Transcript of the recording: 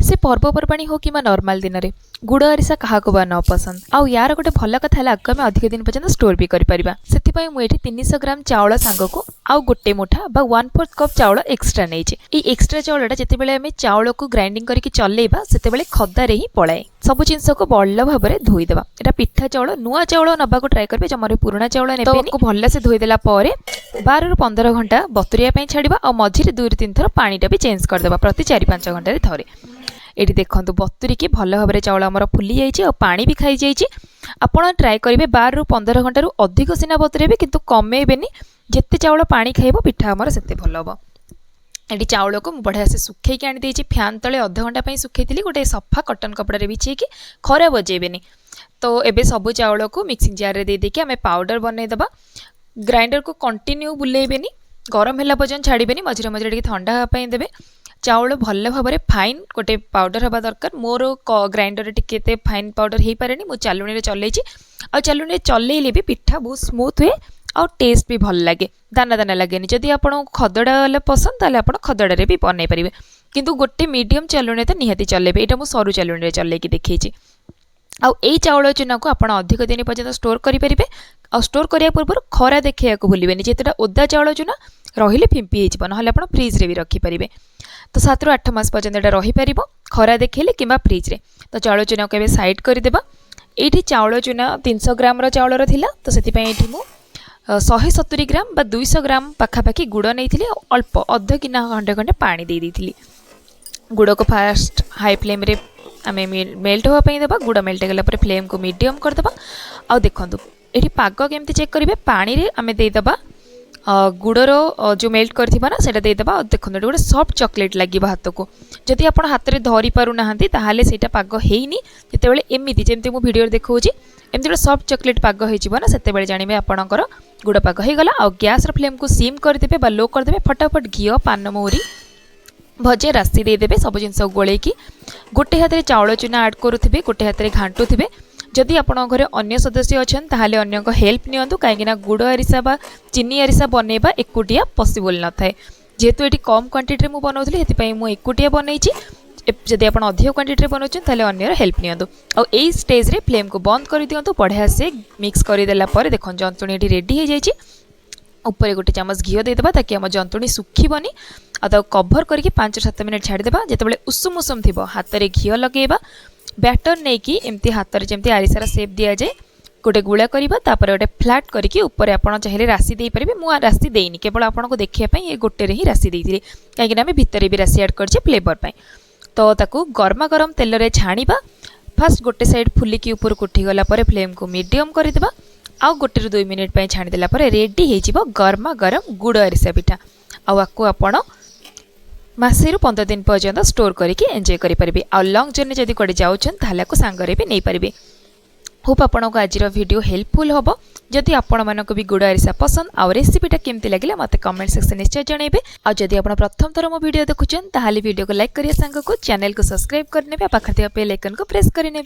से पर्वपर्वाणी हो कि नॉर्मल दिन में गुड़ अरिसा क्या न पसंद आउ यार गोटे भल कथा है आगे आम अधिक दिन पर्यटन स्टोर भी करें से मुझे 300 ग्राम चाउल सांग को आउ गोटे मुठा बा 1/4 कप चाउल एक्सट्रा नहीं एक्सट्रा चाउलटा जिते आम चाउल को ग्राइंडिंग करके चलेबा से खदारे ही पलाए सब जिनस को भल भाव में धोईदे यहाँ पिठा चाउल नुआ चाउल नवा को ट्राए करेंगे जमार पुराना चाउल ने भल से धोईदेला 12 ରୁ 15 घंटा बतुरिया छाड़ा और मझे 2 ରୁ 3 थर पानीटा भी चेंज करदे प्रति 4-5 घंटे थे ये देखो बतुरिकी भल भाव में चाउल आमर फुली जाइए पानी भी खाई जाइए आपड़ ट्राए करेंगे 12 ରୁ 15 घंटे अधिक सीना बतुरेबे किंतु कमेबेनी जिते चाउल पानी खाइब पिठा आमर से भल हम ये चाउल को बढ़िया से सुखैकी आनी फैन तले अध घंटा सुखई गोटे सफा कटन कपड़ा बिछेकी खरा बजेबेनी तो एबे सबू चाउल को मिक्सिंग जार दे देके आम पाउडर बनईदबा ग्राइंडर को कंटिन्यू बुलेबेनी गरम है पर्यटन छाड़बेनी मझे मझे टे ठंडा हाँपाई देवे चाउल भल भाव में फाइन गोटे पाउडर हवा दरकार मोर ग्राइंडर टे फाइन पाउडर हो पारे मुझे चालुणी चलई आ चालुणी चलैले भी पिठा बहुत स्मूथ हुए और टेस्ट भी भल लगे दाना दाना लगे जदि आप खदड़ा पसंद ताले आप खदड़े भी बनई पारे किंतु गोटे मीडियम चालुणी तो निहाती चलेबे यहाँ मुझे सरू चालुणी चलैकी देखी आउ यही चाउल चूना को आप अधिक दिन पर्यटन स्टोर करेंगे और स्टोर करने पूर्व खरा देखा भूलें जेतटा ओदा चाउल चूना रही फिंपी हो ना आप फ्रिज भी रखिपारे तो 7 ରୁ 8 मास पर्यटन यहाँ रहीपर खरा देखले कि फ्रिज रे तो चाउल चूना को साइड करदेबा ये चाउल चूना 300 ग्राम चाउल थिला तो से 170 ग्राम बा 200 ग्राम पाखापाखि गुड़ नहीं अल्प अध गिना घंटे घंटे पानी दे दी गुड़ को फास्ट हाई फ्लेम रे आम मेल्ट होगापी देवा गुड़ मेल्ट गला फ्लेम को मीडियम करदे आ देखो ये पाग केमती चेक करेंगे पानी रे आम देदेबा गुड़र जो मेल्ट करथिबा ना सेटा देदेबा देखो गोटे सॉफ्ट चॉकलेट लगे हाथ को जदि आप हाथ में धरी पारु नाहांती ताहाले सेटा पाग हेइनी जेतेबेले एमिति जेमती मु वीडियो देखौची एमती गोटे सॉफ्ट चॉकलेट पाग होइजिबो ना सेतेबेले जानिबे आपणकर गुड़ पाग हो गला आ गैस र फ्लेम को सिम करदेबे बा लो करदेबे फटाफट घी पान महुरी भजे राशि देदेबे सब जिनस गोलैकी गोटे हाथ में चाउल चूना ऐड करुथिबे गोटे हाथ में घांटुथिबे जदि आपण घरे अन्य सदस्य अच्छा ताहले अन्य हेल्प नियंतु कहीं गुड़ अरिसा बा चीनी अरिसा बनैबा एकुटिया पॉसिबल न थाए जेहेतु ये कम क्वांटिटी में बनाऊली से मुझे एकुटिया बनई जदि आप अधिक क्वांटिटी बनाऊँ ताहले अन्यर हेल्प नियंतु और यही स्टेज रे फ्लेम को बंद कर दियंतु बढ़िया से मिक्स करदेला देखो जंतुणी ये रेडी हो जाइए ऊपर गोटे चामच घी देदेबा ताकि आम जंतुणी सुखीबनी आ कभर करके 5-7 मिनट छाड़देबा जितेबाला उषुम उषुम थी हाथ में घी लगेबा बैटर नहीं कि एमती हाथ में जमी आरिसार सेप दि जाए गोटे गुला करवा गोटे फ्लाट करके ऊपर आप चाहिए राशि दे पारे मुझे राशि देनी केवल आपको देखापी ये गोटे ही राशि देती कहीं आम भितर भी राशि ऐड कर फ्लेवर तो ताकू गरमा गरम तेल रे छाणीबा फास्ट गोटे साइड फुलिकी ऊपर उठीगला फ्लेम को मीडियम करदेबा आउ 1 ରୁ 2 मिनिट छाणीदेला रेडी हो गरमा गरम गुड़ अरिसा पिठा आपको आपण मासे रू 15 दिन पर्यंत स्टोर करके एंजॉय करेंगे आ लॉन्ग जर्नी जब कड़े जाऊँ सांगरे भी नहीं पारे होप आपको आज वीडियो हेल्पफुल हम जदि आपण मानक भी गुड़ अरिसा पसंद आ रेसिपीटा केमती लगे मत कमेंट सेक्शन निश्चय जनइबे आ जदि आपण प्रथम थर मो वीडियो देखुछन ताहाले वीडियो को लाइक करिया सांग को चैनल को सब्सक्राइब करने पाखर बेल आइकन को प्रेस करने।